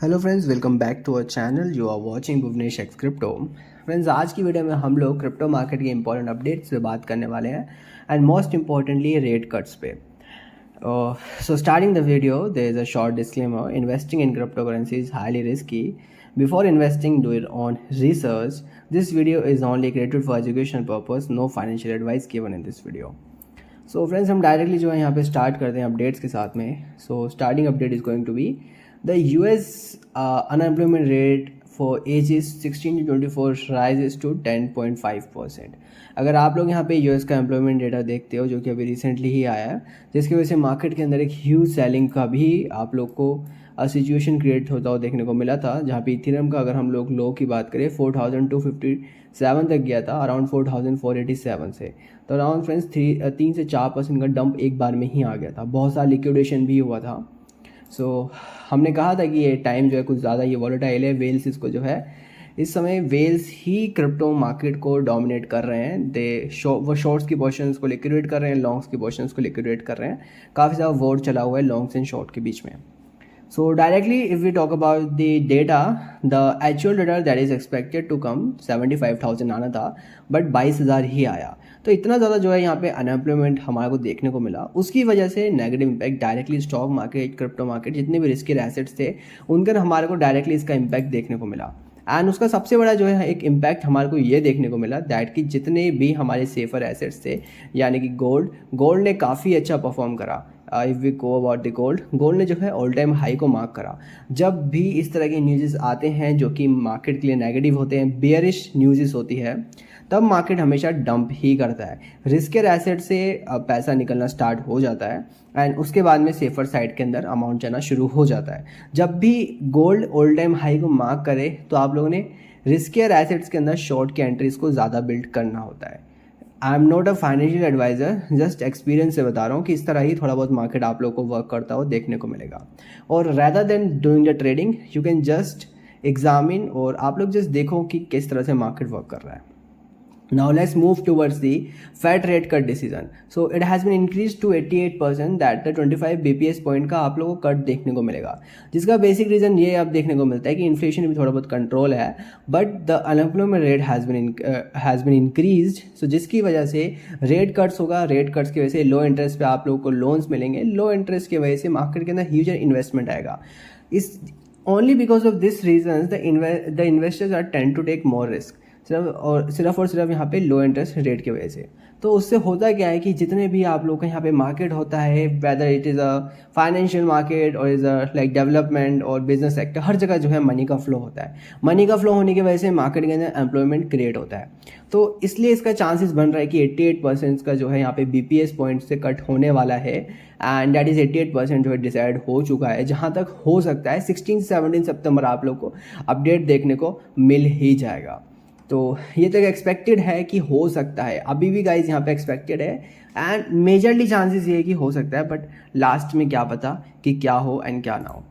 Hello friends, welcome back to our channel. You are watching Bhuvnesh X crypto. Friends, आज की video में हम लोग क्रिप्टो मार्केट के इंपॉर्टेंट अपडेट्स पे बात करने वाले हैं and most importantly rate cuts पे। So starting the video there is a short disclaimer. Investing in crypto currency is highly risky. Before investing do it on research. This video is only created for education purpose, no financial advice given in this video. So friends, हम directly जो है यहाँ पे start करते हैं updates के साथ में। So starting update is going to be the US unemployment rate for ages 16 to 24 rises to 10.5%। अगर आप लोग यहाँ पे यूएस का एम्प्लॉयमेंट डेटा देखते हो जो कि अभी रिसेंटली ही आया है, जिसकी वजह से मार्केट के अंदर एक ह्यूज सेलिंग का भी आप लोग को सिचुएशन क्रिएट होता हुआ देखने को मिला था, जहाँ पे इथेरियम का अगर हम लोग लो की बात करें 4257 तक गया था, अराउंड 4487 से। तो अराउंड फ्रेंड्स 3 से 4% का डंप एक बार में ही आ गया था। बहुत सारा लिक्विडेशन भी हुआ था। सो हमने कहा था कि ये टाइम जो है कुछ ज़्यादा ये वॉलेटाइल है। वेल्स इसको जो है इस समय वेल्स ही क्रिप्टो मार्केट को डोमिनेट कर रहे हैं। वो शॉर्ट्स की पोर्शंस को लिक्विडेट कर रहे हैं, लॉन्ग्स की पोर्शंस को लिक्विडेट कर रहे हैं। काफ़ी ज़्यादा वॉर चला हुआ है लॉन्ग्स एंड शॉर्ट के बीच में। So directly if we talk about the data, the actual data that is expected to come 75,000 आना था, बट 22,000 ही आया। तो इतना ज़्यादा जो है यहाँ पे अनएम्प्लॉयमेंट हमारे को देखने को मिला। उसकी वजह से negative impact directly stock market, crypto market, जितने भी रिस्की एसेट्स थे उन पर हमारे को डायरेक्टली इसका इम्पैक्ट देखने को मिला। एंड उसका सबसे बड़ा जो है एक इम्पैक्ट हमारे को ये देखने को मिला दैट कि जितने भी हमारे सेफर एसेट्स थे, यानी कि गोल्ड ने काफ़ी अच्छा परफॉर्म करा। If we go about the gold ने जो है ऑल टाइम हाई को मार्क करा। जब भी इस तरह के न्यूज़ आते हैं जो कि मार्केट के लिए नेगेटिव होते हैं, बेयरिश न्यूज़ होती है, तब मार्केट हमेशा डंप ही करता है। रिस्कियर एसेट से पैसा निकलना स्टार्ट हो जाता है एंड उसके बाद में सेफर साइड के अंदर अमाउंट जाना शुरू हो जाता है। जब भी गोल्ड ऑल टाइम हाई को मार्क करे तो आप लोगों ने रिस्कियर एसेट्स के अंदर शॉर्ट के एंट्रीज को ज़्यादा बिल्ड करना होता है। I am not a financial advisor, just experience से बता रहा हूँ कि इस तरह ही थोड़ा बहुत मार्केट आप लोग को वर्क करता हुआ देखने को मिलेगा। और rather than doing the trading you can just examine, और आप लोग जस्ट देखो कि किस तरह से मार्केट वर्क कर रहा है। Now let's move towards the Fed rate cut decision. So it has been increased to 88% that the 25 bps point का आप लोगों को कट देखने को मिलेगा, जिसका बेसिक रीज़न ये अब देखने को मिलता है कि इन्फ्लेशन भी थोड़ा बहुत कंट्रोल है, but the unemployment rate has been increased. So जिसकी वजह से रेट कट्स होगा। रेट कट्स की वजह से लो इंटरेस्ट पे आप लोगों को लोन्स मिलेंगे। लो इंटरेस्ट की वजह से मार्केट के अंदर ह्यूज इन्वेस्टमेंट आएगा। Is only because of this reason the investors are tend to take more risk, सिर्फ और सिर्फ यहाँ पे लो इंटरेस्ट रेट की वजह से। तो उससे होता क्या है कि जितने भी आप लोग का यहाँ पे मार्केट होता है, whether it is a financial market और इज़ अ लाइक डेवलपमेंट और बिजनेस सेक्टर, हर जगह जो है मनी का फ्लो होता है। मनी का फ्लो होने की वजह से मार्केट के अंदर एम्प्लॉयमेंट क्रिएट होता है। तो इसलिए इसका चांसेस बन रहा है कि 88% का जो है यहाँ पे बीपीएस पॉइंट से कट होने वाला है एंड दैट इज़ 88% जो है डिसाइड हो चुका है। जहाँ तक हो सकता है 16 से 17 सितंबर आप लोग को अपडेट देखने को मिल ही जाएगा। तो ये तो एक्सपेक्टेड है कि हो सकता है, अभी भी गाइज यहाँ पे एक्सपेक्टेड है एंड मेजरली चांसेस ये है कि हो सकता है, बट लास्ट में क्या पता कि क्या हो एंड क्या ना हो।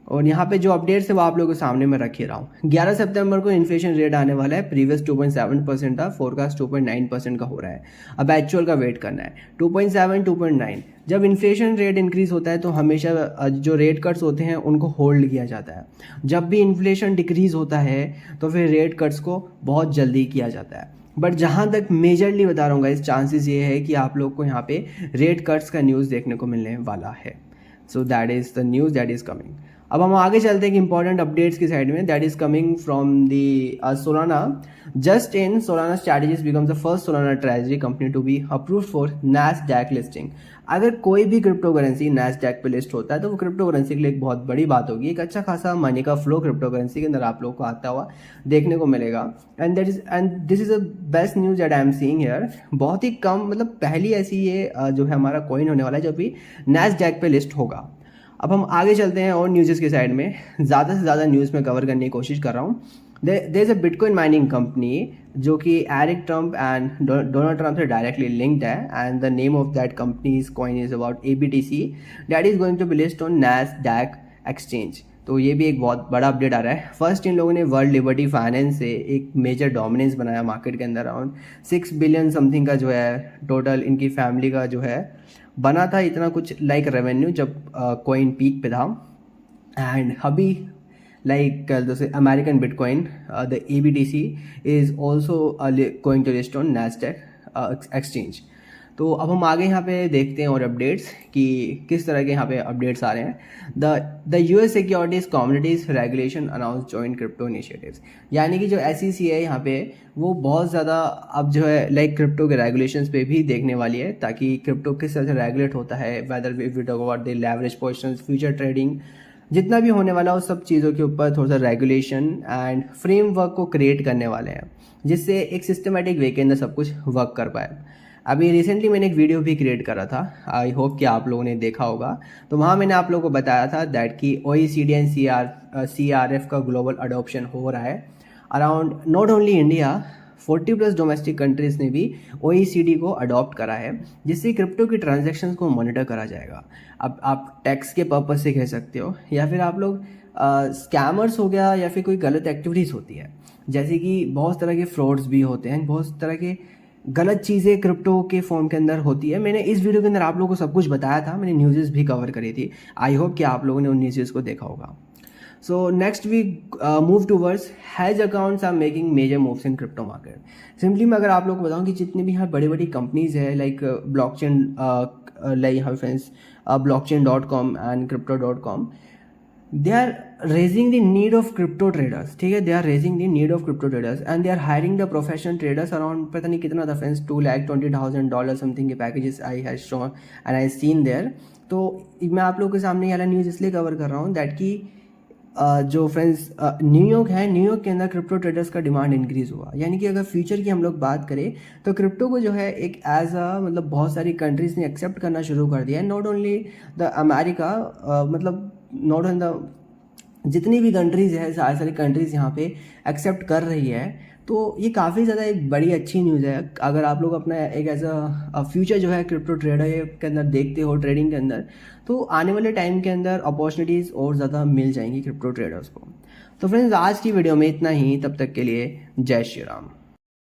और यहाँ पे जो अपडेट्स है वो आप लोगों के सामने मैं रख ही रहा हूँ। 11 सितंबर को इन्फ्लेशन रेट आने वाला है। प्रीवियस 2.7% था, फोरकास्ट 2.9% का हो रहा है। अब एक्चुअल का वेट करना है। 2.7 2.9 जब इन्फ्लेशन रेट इंक्रीज होता है तो हमेशा जो रेट कट्स होते हैं उनको होल्ड किया जाता है। जब भी इन्फ्लेशन डिक्रीज होता है तो फिर रेट कट्स को बहुत जल्दी किया जाता है। बट जहाँ तक मेजरली बता रहा हूँ गाइस, चांसेस ये है कि आप लोग को यहाँ पे रेट कट्स का न्यूज़ देखने को मिलने वाला है। So that is the news that is coming. अब हम आगे चलते हैं कि इंपॉर्टेंट अपडेट्स की साइड में, that is coming from the Solana. Just in Solana strategies becomes the first Solana treasury company to be approved for Nasdaq listing. अगर कोई भी क्रिप्टो करेंसी नैस्डैक पे लिस्ट होता है तो वो क्रिप्टो करेंसी के लिए एक बहुत बड़ी बात होगी। एक अच्छा खासा मनी का फ्लो क्रिप्टो करेंसी के अंदर आप लोगों को आता हुआ देखने को मिलेगा and this is the best news that I am seeing here. बहुत ही कम, मतलब पहली ऐसी ये जो है हमारा कॉइन होने वाला है जो भी नैस्डैक पे लिस्ट होगा। अब हम आगे चलते हैं और न्यूज़ की साइड में। ज़्यादा से ज़्यादा न्यूज़ में कवर करने की कोशिश कर रहा हूँ। There is a bitcoin mining company जो कि Eric Trump and Donald Trump से डायरेक्टली लिंक्ड है and the name of that company's coin is about ABTC that is going to be list on Nasdaq exchange. तो ये भी एक बहुत बड़ा अपडेट आ रहा है। फर्स्ट इन लोगों ने वर्ल्ड लिबर्टी फाइनेंस से एक मेजर डोमिनेंस बनाया मार्केट के अंदर। अराउंड 6 बिलियन समथिंग का जो है टोटल इनकी फैमिली का जो है बना था, इतना कुछ लाइक रेवेन्यू जब कॉइन पीक पे था। एंड अभी like the American Bitcoin, the ABTC is also going to list on NASDAQ exchange. तो अब हम आगे यहाँ पे देखते हैं और अपडेट्स कि किस तरह के यहाँ पे अपडेट्स आ रहे हैं. The US securities communities regulation announce joint crypto initiatives, यानी कि जो SEC है यहाँ पे वो बहुत ज़्यादा अब जो है लाइक क्रिप्टो के रेगुलेशंस पे भी देखने वाली है, ताकि क्रिप्टो किस तरह से रेगुलेट होता है, whether we talk about the leverage positions, future trading, जितना भी होने वाला उस सब चीज़ों के ऊपर थोड़ा सा रेगुलेशन एंड फ्रेमवर्क को क्रिएट करने वाले हैं, जिससे एक सिस्टमेटिक वे के अंदर सब कुछ वर्क कर पाए. अभी रिसेंटली मैंने एक वीडियो भी क्रिएट करा था, आई होप कि आप लोगों ने देखा होगा. तो वहाँ मैंने आप लोगों को बताया था दैट कि OECD एंड CRF का ग्लोबल अडोप्शन हो रहा है around not only India, 40+ domestic countries ने भी OECD को अडॉप्ट करा है, जिससे क्रिप्टो की ट्रांजैक्शंस को मॉनिटर करा जाएगा. अब आप टैक्स के पर्पज से कह सकते हो, या फिर आप लोग स्कैमर्स हो गया, या फिर कोई गलत एक्टिविटीज़ होती है, जैसे कि बहुत तरह के फ्रॉड्स भी होते हैं, बहुत तरह के गलत चीज़ें क्रिप्टो के फॉर्म के अंदर होती है. मैंने इस वीडियो के अंदर आप लोगों को सब कुछ बताया था, मैंने न्यूज़ भी कवर करी थी. आई होप कि आप लोगों ने उन न्यूज़ को देखा होगा. So next we move towards hedge accounts are making major moves in crypto market. Simply मैं अगर आप लोग को बताऊं कि जितनी भी यहाँ बड़ी बड़ी कंपनीज है लाइक ब्लॉकचेन, लाइक यहाँ friends blockchain.com and crypto.com, they are raising the need of crypto traders. ठीक है, they are raising the need of crypto traders and they are hiring the professional traders around, पता नहीं कितना था friends, $220,000 something के packages I have shown and I seen there. तो मैं आप लोगों के सामने ये वाला न्यूज़ इसलिए कवर कर रहा हूँ दैट कि जो फ्रेंड्स न्यूयॉर्क है, न्यूयॉर्क के अंदर क्रिप्टो ट्रेडर्स का डिमांड इंक्रीज हुआ. यानी कि अगर फ्यूचर की हम लोग बात करें तो क्रिप्टो को जो है एक एज अ मतलब बहुत सारी कंट्रीज ने एक्सेप्ट करना शुरू कर दिया है. नॉट ओनली द अमेरिका, मतलब नॉट ऑन द जितनी भी कंट्रीज़ है, सारी सारी कंट्रीज़ यहाँ पे एक्सेप्ट कर रही है. तो ये काफ़ी ज़्यादा एक बड़ी अच्छी न्यूज़ है. अगर आप लोग अपना एक एज अ फ्यूचर जो है क्रिप्टो ट्रेडर के अंदर देखते हो, ट्रेडिंग के अंदर, तो आने वाले टाइम के अंदर अपॉर्चुनिटीज़ और ज़्यादा मिल जाएंगी क्रिप्टो ट्रेडर्स को. तो फ्रेंड्स आज की वीडियो में इतना ही, तब तक के लिए जय श्री राम.